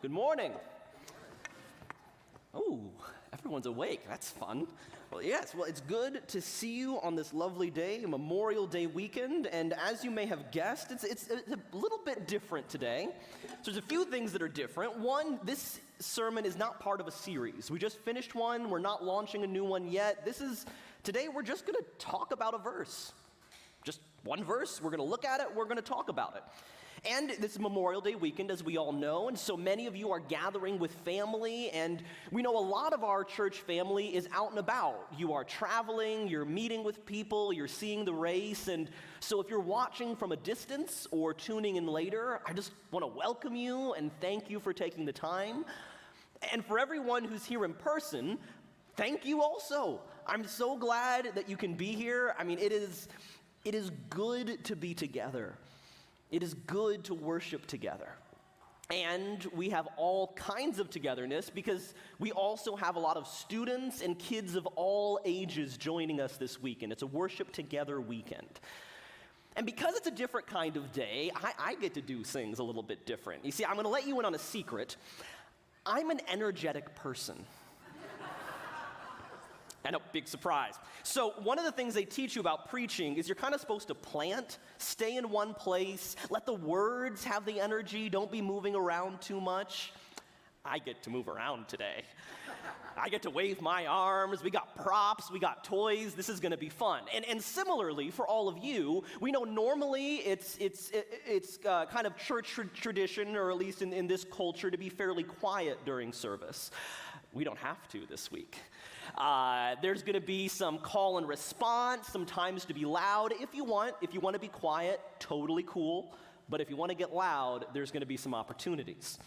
Good morning. Oh, everyone's awake. That's fun. Well, yes, it's good to see you on this lovely day, Memorial Day weekend. And as you may have guessed, it's a little bit different today. So there's a few things that are different. One, this sermon is not part of a series. We just finished one. We're not launching a new one yet. Today we're just going to talk about a verse. Just one verse. We're going to look at it. We're going to talk about it. And this is Memorial Day weekend, as we all know, and so many of you are gathering with family, and we know a lot of our church family is out and about. You are traveling, you're meeting with people, you're seeing the race, and so if you're watching from a distance or tuning in later, I just want to welcome you and thank you for taking the time. And for everyone who's here in person, thank you also. I'm so glad that you can be here. I mean, it is good to be together. It is good to worship together. And we have all kinds of togetherness because we also have a lot of students and kids of all ages joining us this weekend. It's a worship together weekend. And because it's a different kind of day, I get to do things a little bit different. You see, I'm going to let you in on a secret. I'm an energetic person. I know, big surprise. So one of the things they teach you about preaching is you're kind of supposed to plant, stay in one place, let the words have the energy, don't be moving around too much. I get to move around today. I get to wave my arms, we got props, we got toys, this is gonna be fun. And similarly, for all of you, we know normally it's kind of church tradition, or at least in this culture, to be fairly quiet during service. We don't have to this week. There's going to be some call and response, some times to be loud. If you want to be quiet, totally cool. But if you want to get loud, there's going to be some opportunities.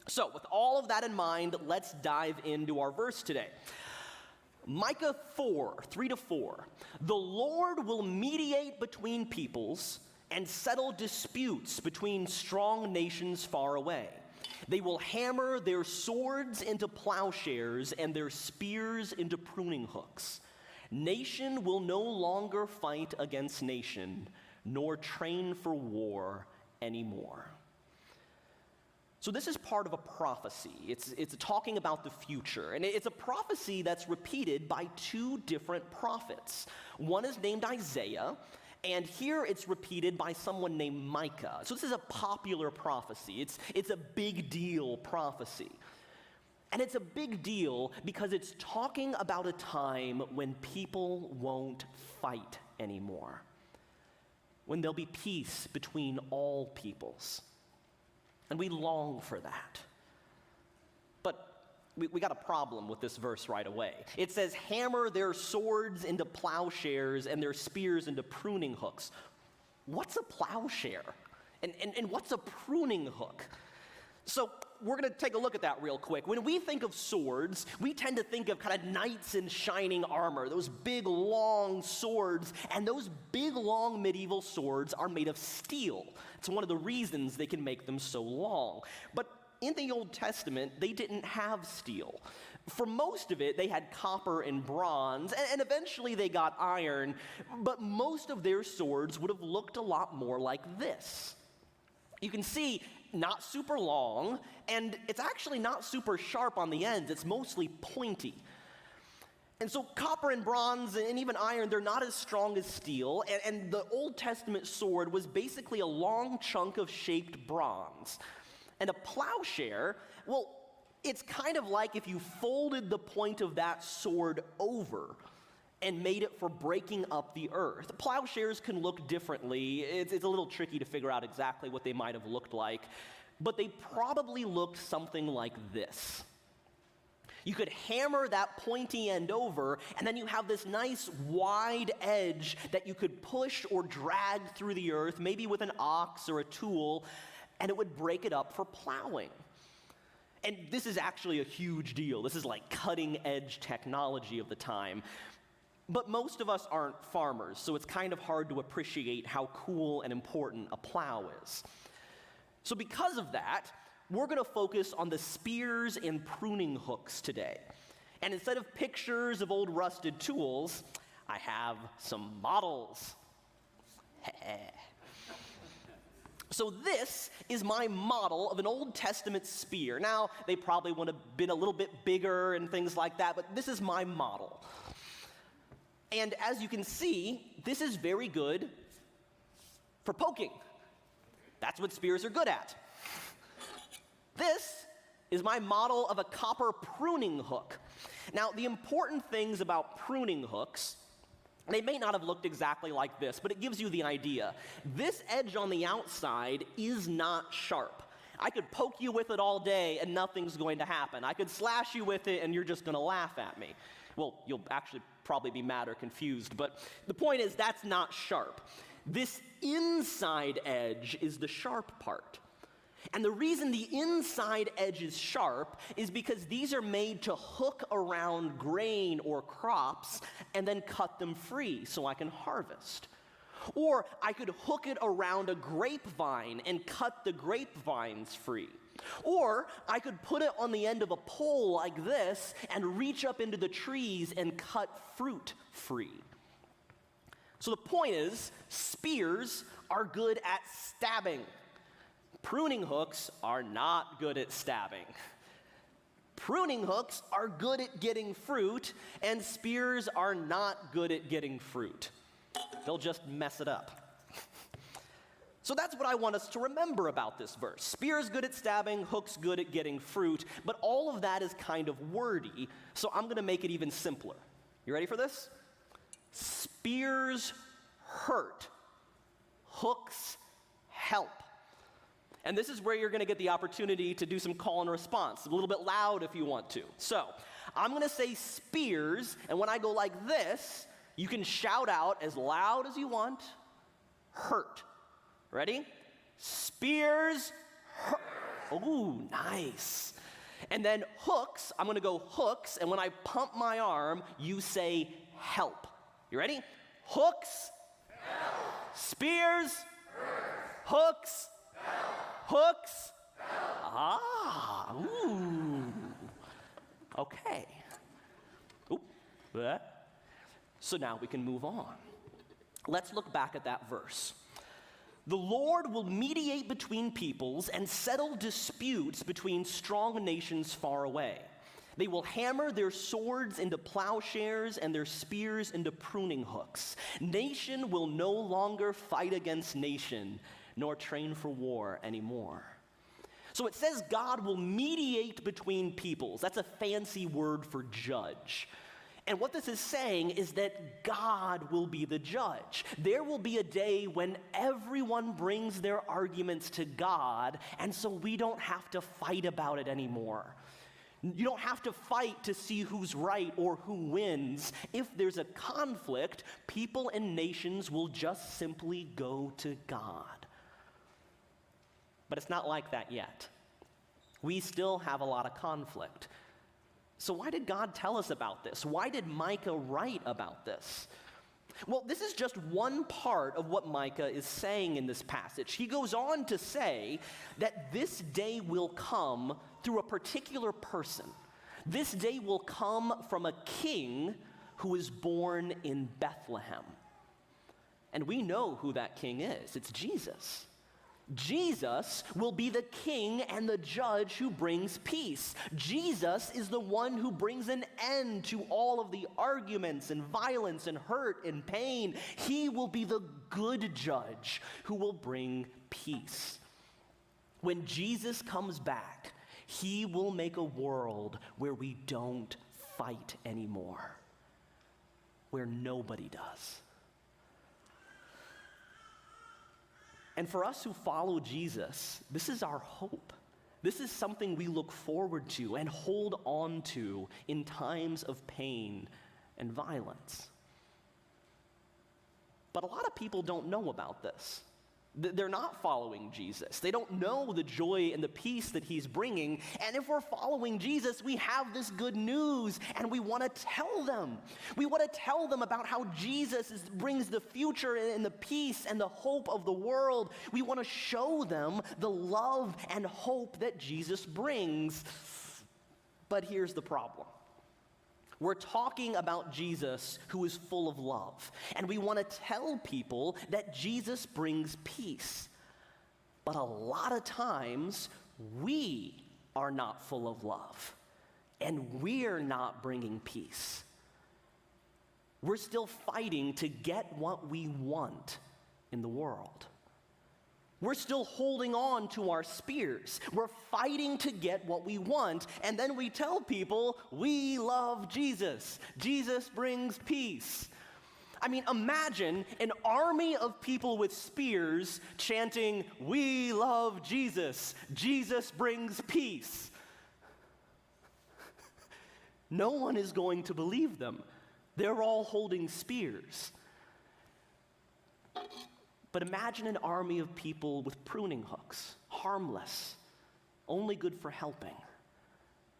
So with all of that in mind, let's dive into our verse today. Micah 4, 3-4. The Lord will mediate between peoples and settle disputes between strong nations far away. They will hammer their swords into plowshares and their spears into pruning hooks. Nation will no longer fight against nation, nor train for war anymore. So this is part of a prophecy. It's talking about the future. And it's a prophecy that's repeated by two different prophets. One is named Isaiah, and here it's repeated by someone named Micah. So this is a popular prophecy. It's a big deal prophecy. And it's a big deal because it's talking about a time when people won't fight anymore. When there'll be peace between all peoples. And we long for that. But we got a problem with this verse right away. It says, hammer their swords into plowshares and their spears into pruning hooks. What's a plowshare? And what's a pruning hook? So we're going to take a look at that real quick. When we think of swords, we tend to think of kind of knights in shining armor, those big, long swords. And those big, long medieval swords are made of steel. It's one of the reasons they can make them so long. But in the Old Testament, they didn't have steel. For most of it, they had copper and bronze, and eventually they got iron, but most of their swords would have looked a lot more like this. You can see, not super long, and it's actually not super sharp on the ends, it's mostly pointy. And so copper and bronze and even iron, they're not as strong as steel, and the Old Testament sword was basically a long chunk of shaped bronze. And a plowshare, well, it's kind of like if you folded the point of that sword over and made it for breaking up the earth. Plowshares can look differently. It's a little tricky to figure out exactly what they might have looked like, but they probably looked something like this. You could hammer that pointy end over, and then you have this nice wide edge that you could push or drag through the earth, maybe with an ox or a tool, and it would break it up for plowing. And this is actually a huge deal. This is like cutting-edge technology of the time. But most of us aren't farmers, so it's kind of hard to appreciate how cool and important a plow is. So because of that, we're going to focus on the spears and pruning hooks today. And instead of pictures of old rusted tools, I have some models. So this is my model of an Old Testament spear. Now, they probably would have been a little bit bigger and things like that, but this is my model. And as you can see, this is very good for poking. That's what spears are good at. This is my model of a copper pruning hook. Now, the important things about pruning hooks, they may not have looked exactly like this, but it gives you the idea. This edge on the outside is not sharp. I could poke you with it all day and nothing's going to happen. I could slash you with it and you're just going to laugh at me. Well, you'll actually probably be mad or confused, but the point is that's not sharp. This inside edge is the sharp part. And the reason the inside edge is sharp is because these are made to hook around grain or crops and then cut them free so I can harvest. Or I could hook it around a grapevine and cut the grapevines free. Or I could put it on the end of a pole like this and reach up into the trees and cut fruit free. So the point is, spears are good at stabbing. Pruning hooks are not good at stabbing. Pruning hooks are good at getting fruit, and spears are not good at getting fruit. They'll just mess it up. So that's what I want us to remember about this verse. Spears good at stabbing, hooks good at getting fruit, but all of that is kind of wordy, so I'm going to make it even simpler. You ready for this? Spears hurt. Hooks help. And this is where you're going to get the opportunity to do some call and response, a little bit loud if you want to. So I'm going to say spears, and when I go like this, you can shout out as loud as you want, hurt. Ready? Spears hurt. Ooh, nice. And then hooks, I'm going to go hooks, and when I pump my arm, you say help. You ready? Hooks, help. Spears, hurt. Hooks, help. Hooks, help. Ah, ooh. Okay. Oop. So now we can move on. Let's look back at that verse. The Lord will mediate between peoples and settle disputes between strong nations far away. They will hammer their swords into plowshares and their spears into pruning hooks. Nation will no longer fight against nation, nor train for war anymore. So it says God will mediate between peoples. That's a fancy word for judge. And what this is saying is that God will be the judge. There will be a day when everyone brings their arguments to God, and so we don't have to fight about it anymore. You don't have to fight to see who's right or who wins. If there's a conflict, people and nations will just simply go to God. But it's not like that yet. We still have a lot of conflict. So why did God tell us about this? Why did Micah write about this? Well, this is just one part of what Micah is saying in this passage. He goes on to say that this day will come through a particular person. This day will come from a king who is born in Bethlehem. And we know who that king is. It's Jesus. Jesus will be the king and the judge who brings peace. Jesus is the one who brings an end to all of the arguments and violence and hurt and pain. He will be the good judge who will bring peace. When Jesus comes back, he will make a world where we don't fight anymore, where nobody does. And for us who follow Jesus, this is our hope. This is something we look forward to and hold on to in times of pain and violence. But a lot of people don't know about this. They're not following Jesus. They don't know the joy and the peace that he's bringing. And if we're following Jesus, we have this good news, and we want to tell them. We want to tell them about how Jesus brings the future and the peace and the hope of the world. We want to show them the love and hope that Jesus brings. But here's the problem. We're talking about Jesus who is full of love, and we want to tell people that Jesus brings peace. But a lot of times, we are not full of love, and we're not bringing peace. We're still fighting to get what we want in the world. We're still holding on to our spears. We're fighting to get what we want, and then we tell people, we love Jesus. Jesus brings peace. I mean, imagine an army of people with spears chanting, we love Jesus. Jesus brings peace. No one is going to believe them. They're all holding spears. But imagine an army of people with pruning hooks, harmless, only good for helping.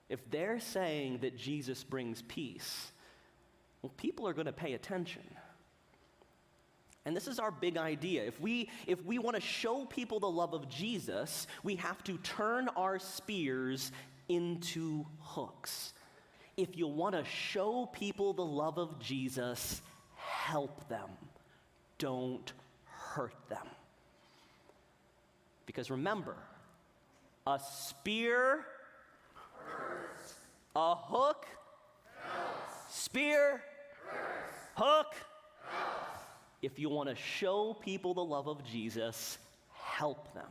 If they're saying that Jesus brings peace, well, people are going to pay attention. And this is our big idea. If we want to show people the love of Jesus, we have to turn our spears into hooks. If you want to show people the love of Jesus, help them. Don't hurt them. Because remember, a spear hurts. A hook helps. Spear hurts. Hook helps. If you want to show people the love of Jesus, help them.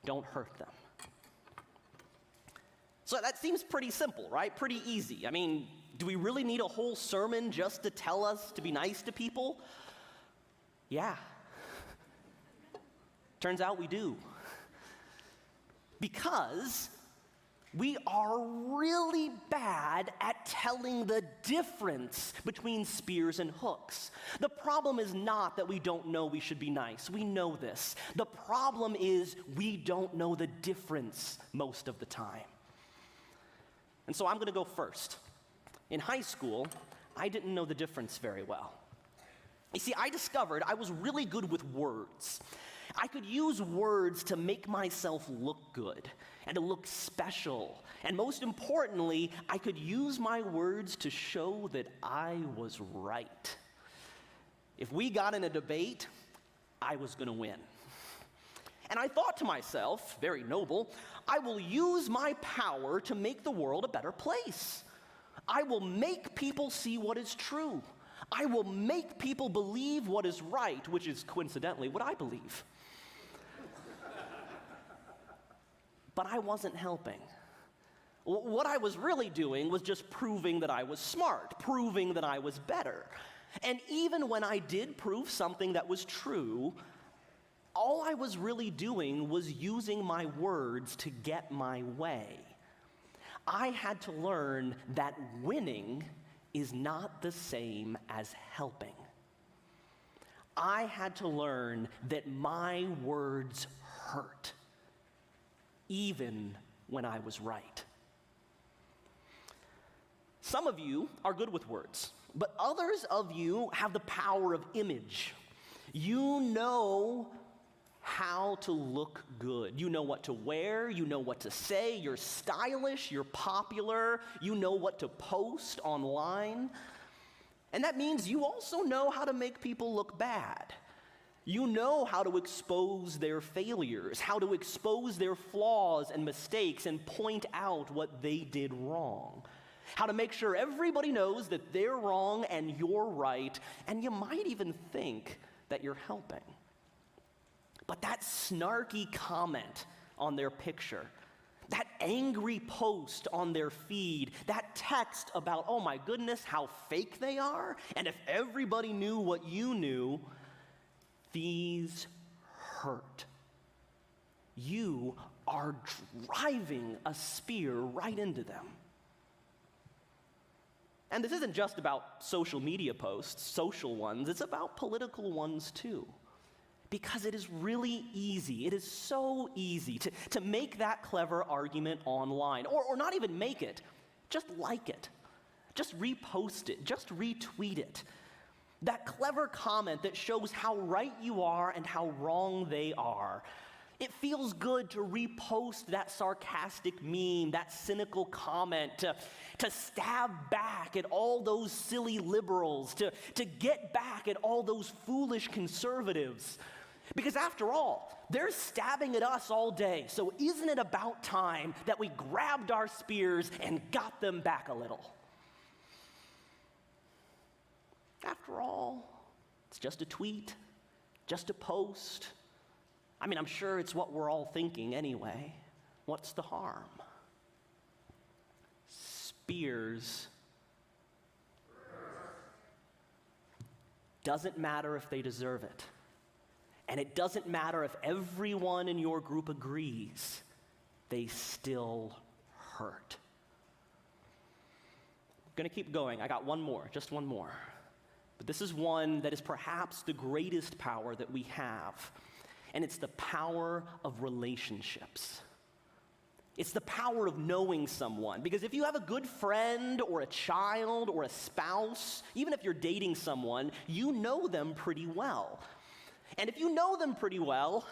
Don't hurt them. So that seems pretty simple, right? Pretty easy. I mean, do we really need a whole sermon just to tell us to be nice to people? Yeah. Turns out we do. Because we are really bad at telling the difference between spears and hooks. The problem is not that we don't know we should be nice. We know this. The problem is we don't know the difference most of the time. And so I'm going to go first. In high school, I didn't know the difference very well. You see, I discovered I was really good with words. I could use words to make myself look good and to look special. And most importantly, I could use my words to show that I was right. If we got in a debate, I was going to win. And I thought to myself, very noble, I will use my power to make the world a better place. I will make people see what is true. I will make people believe what is right, which is coincidentally what I believe. But I wasn't helping. What I was really doing was just proving that I was smart, proving that I was better. And even when I did prove something that was true, all I was really doing was using my words to get my way. I had to learn that winning is not the same as helping. I had to learn that my words hurt, even when I was right. Some of you are good with words, but others of you have the power of image. You know how to look good. You know what to wear, you know what to say, you're stylish, you're popular, you know what to post online. And that means you also know how to make people look bad. You know how to expose their failures, how to expose their flaws and mistakes and point out what they did wrong. How to make sure everybody knows that they're wrong and you're right, and you might even think that you're helping. But that snarky comment on their picture, that angry post on their feed, that text about, oh my goodness, how fake they are, and if everybody knew what you knew, these hurt. You are driving a spear right into them. And this isn't just about social media posts, social ones, it's about political ones too. Because it is really easy, it is so easy to make that clever argument online, or not even make it, just like it, just repost it, just retweet it. That clever comment that shows how right you are and how wrong they are. It feels good to repost that sarcastic meme, that cynical comment, to stab back at all those silly liberals, to get back at all those foolish conservatives. Because after all, They're stabbing at us all day, so isn't it about time that we grabbed our spears and got them back a little? After all, it's just a tweet, just a post. I mean, I'm sure it's what we're all thinking anyway. What's the harm? Spears. Doesn't matter if they deserve it. And it doesn't matter if everyone in your group agrees, they still hurt. I'm going to keep going. I got one more, just one more. But this is one that is perhaps the greatest power that we have, and it's the power of relationships. It's the power of knowing someone, because if you have a good friend or a child or a spouse, even if you're dating someone, you know them pretty well. And if you know them pretty well,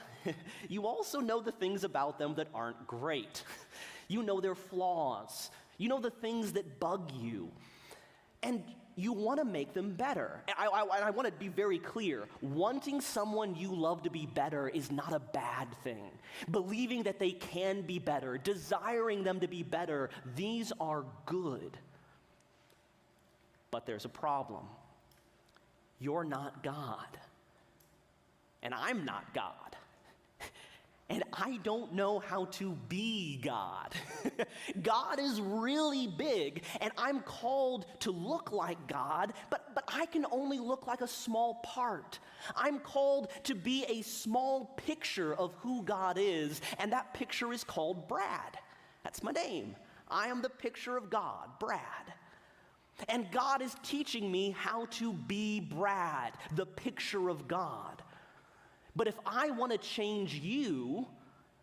you also know the things about them that aren't great. You know their flaws. You know the things that bug you. And you want to make them better. I want to be very clear. Wanting someone you love to be better is not a bad thing. Believing that they can be better, desiring them to be better, these are good. But there's a problem. You're not God. And I'm not God. And I don't know how to be God. God is really big, and I'm called to look like God, but I can only look like a small part. I'm called to be a small picture of who God is, and that picture is called Brad. That's my name. I am the picture of God, Brad. And God is teaching me how to be Brad, the picture of God. But if I want to change you,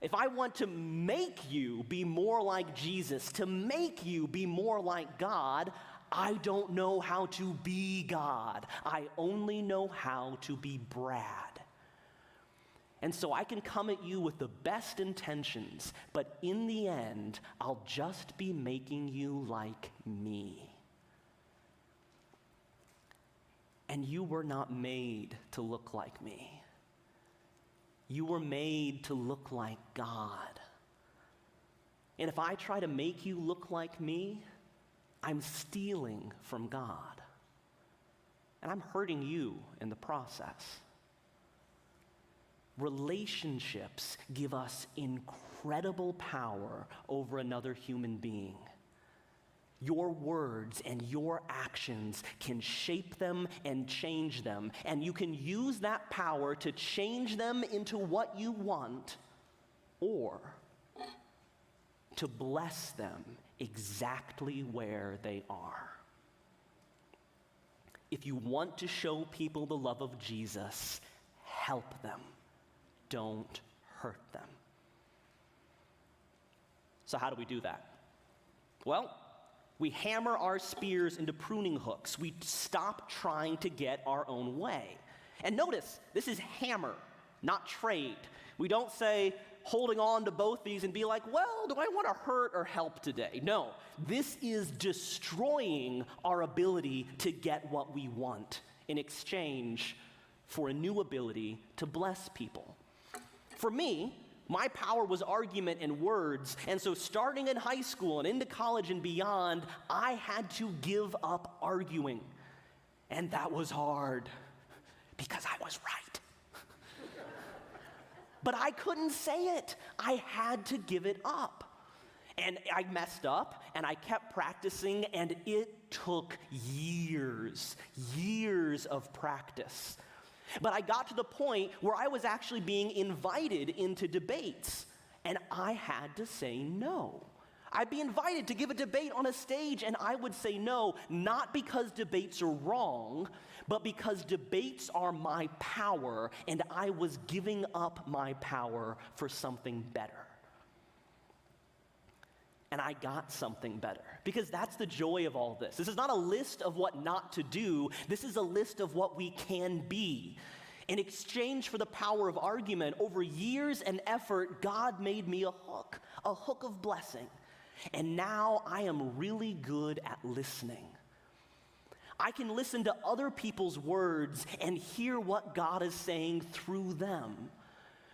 if I want to make you be more like Jesus, to make you be more like God, I don't know how to be God. I only know how to be Brad. And so I can come at you with the best intentions, but in the end, I'll just be making you like me. And you were not made to look like me. You were made to look like God. And if I try to make you look like me, I'm stealing from God. And I'm hurting you in the process. Relationships give us incredible power over another human being. Your words and your actions can shape them and change them, and you can use that power to change them into what you want, or to bless them exactly where they are. If you want to show people the love of Jesus, help them. Don't hurt them. So how do we do that? Well, we hammer our spears into pruning hooks. We stop trying to get our own way. And notice, this is hammer, not trade. We don't say, holding on to both these and be like, well, do I want to hurt or help today? No, this is destroying our ability to get what we want in exchange for a new ability to bless people. For me, my power was argument and words, and so starting in high school and into college and beyond, I had to give up arguing. And that was hard, because I was right. But I couldn't say it. I had to give it up. And I messed up, and I kept practicing, and it took years of practice. But I got to the point where I was actually being invited into debates, and I had to say no. I'd be invited to give a debate on a stage, and I would say no, not because debates are wrong, but because debates are my power, and I was giving up my power for something better. And I got something better, because that's the joy of all this. This is not a list of what not to do. This is a list of what we can be. In exchange for the power of argument, over years and effort, God made me a hook of blessing. And now I am really good at listening. I can listen to other people's words and hear what God is saying through them.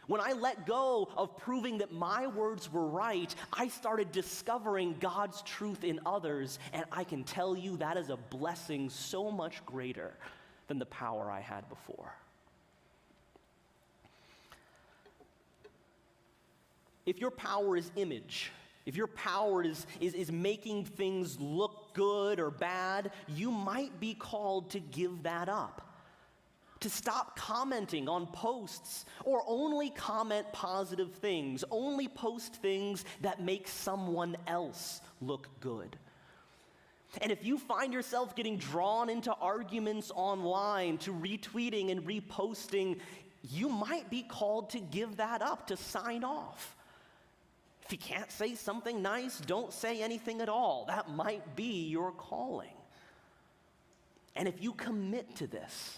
When I let go of proving that my words were right, I started discovering God's truth in others, and I can tell you that is a blessing so much greater than the power I had before. If your power is image, if your power is making things look good or bad, you might be called to give that up. To stop commenting on posts, or only comment positive things, only post things that make someone else look good. And if you find yourself getting drawn into arguments online, to retweeting and reposting, you might be called to give that up, to sign off. If you can't say something nice, don't say anything at all. That might be your calling. And if you commit to this,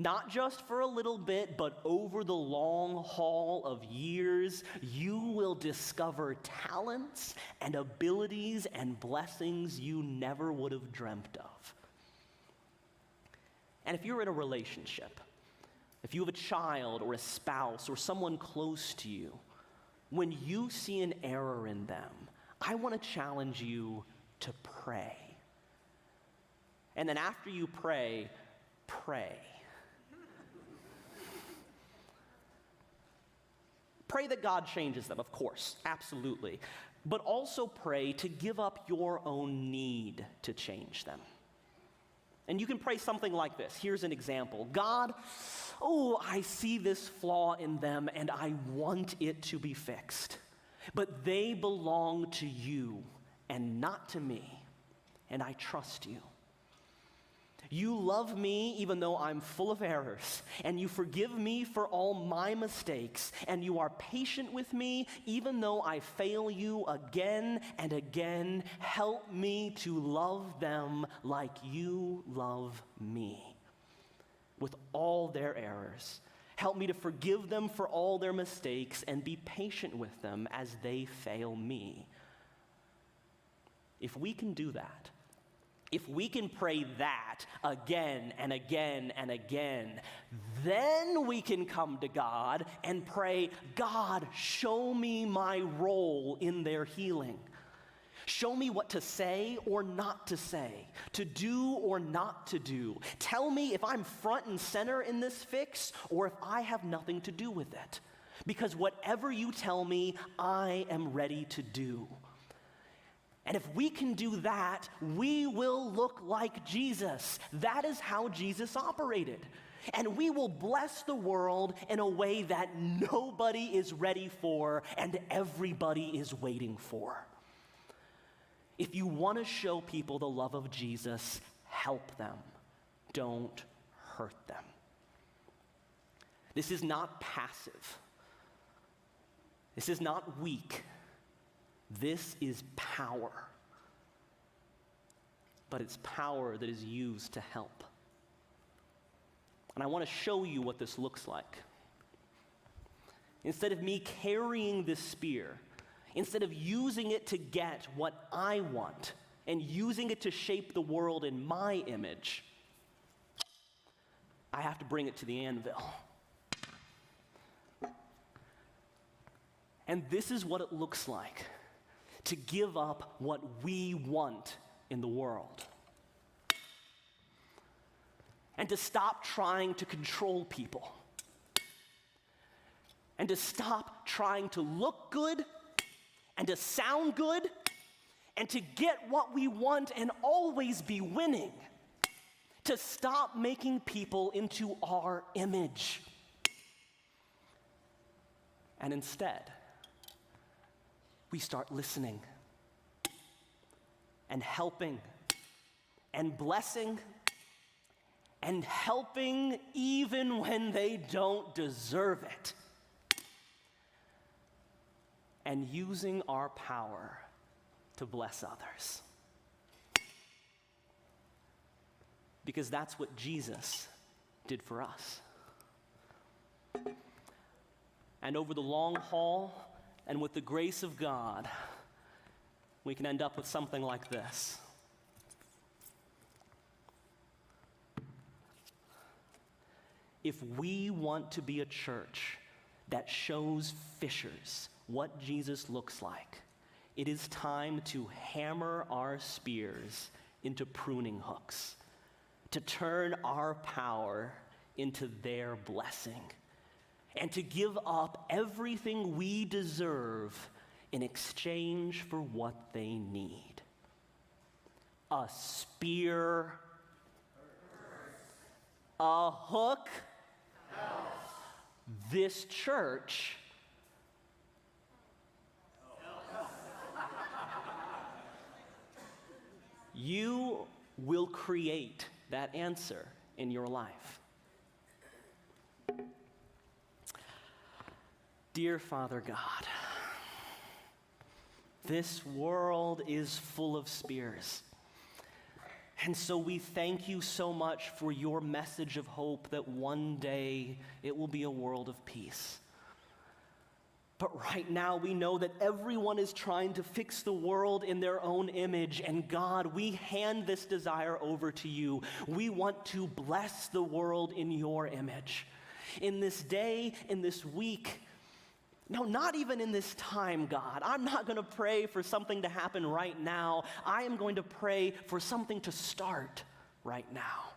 not just for a little bit, but over the long haul of years, you will discover talents and abilities and blessings you never would have dreamt of. And if you're in a relationship, if you have a child or a spouse or someone close to you, when you see an error in them, I want to challenge you to pray. And then after you pray, pray. Pray that God changes them, of course, absolutely. But also pray to give up your own need to change them. And you can pray something like this. Here's an example. God, I see this flaw in them and I want it to be fixed. But they belong to you and not to me, and I trust you. You love me even though I'm full of errors, and you forgive me for all my mistakes, and you are patient with me even though I fail you again and again. Help me to love them like you love me, with all their errors. Help me to forgive them for all their mistakes and be patient with them as they fail me. If we can do that, if we can pray that again and again and again, then we can come to God and pray, God, show me my role in their healing. Show me what to say or not to say, to do or not to do. Tell me if I'm front and center in this fix or if I have nothing to do with it. Because whatever you tell me, I am ready to do. And if we can do that, we will look like Jesus. That is how Jesus operated. And we will bless the world in a way that nobody is ready for and everybody is waiting for. If you want to show people the love of Jesus, help them. Don't hurt them. This is not passive. This is not weak. This is power. But it's power that is used to help. And I want to show you what this looks like. Instead of me carrying this spear, instead of using it to get what I want and using it to shape the world in my image, I have to bring it to the anvil. And this is what it looks like to give up what we want in the world. And to stop trying to control people. And to stop trying to look good and to sound good and to get what we want and always be winning. To stop making people into our image. And instead, we start listening and helping and blessing and helping even when they don't deserve it. And using our power to bless others. Because that's what Jesus did for us. And over the long haul, and with the grace of God, we can end up with something like this. If we want to be a church that shows fishers what Jesus looks like, it is time to hammer our spears into pruning hooks, to turn our power into their blessing, and to give up everything we deserve in exchange for what they need. A spear, a hook, this church, you will create that answer in your life. Dear Father God, this world is full of spears. And so we thank you so much for your message of hope that one day it will be a world of peace. But right now we know that everyone is trying to fix the world in their own image. And God, we hand this desire over to you. We want to bless the world in your image. In this day, in this week, no, not even in this time, God. I'm not going to pray for something to happen right now. I am going to pray for something to start right now.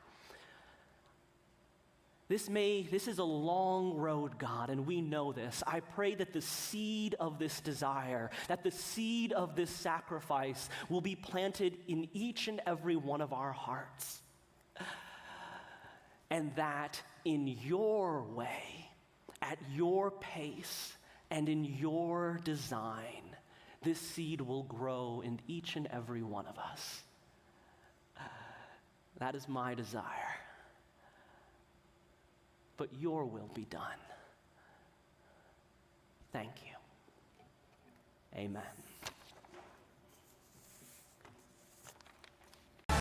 This is a long road, God, and we know this. I pray that the seed of this desire, that the seed of this sacrifice will be planted in each and every one of our hearts. And that in your way, at your pace, and in your design, this seed will grow in each and every one of us. That is my desire. But your will be done. Thank you. Amen.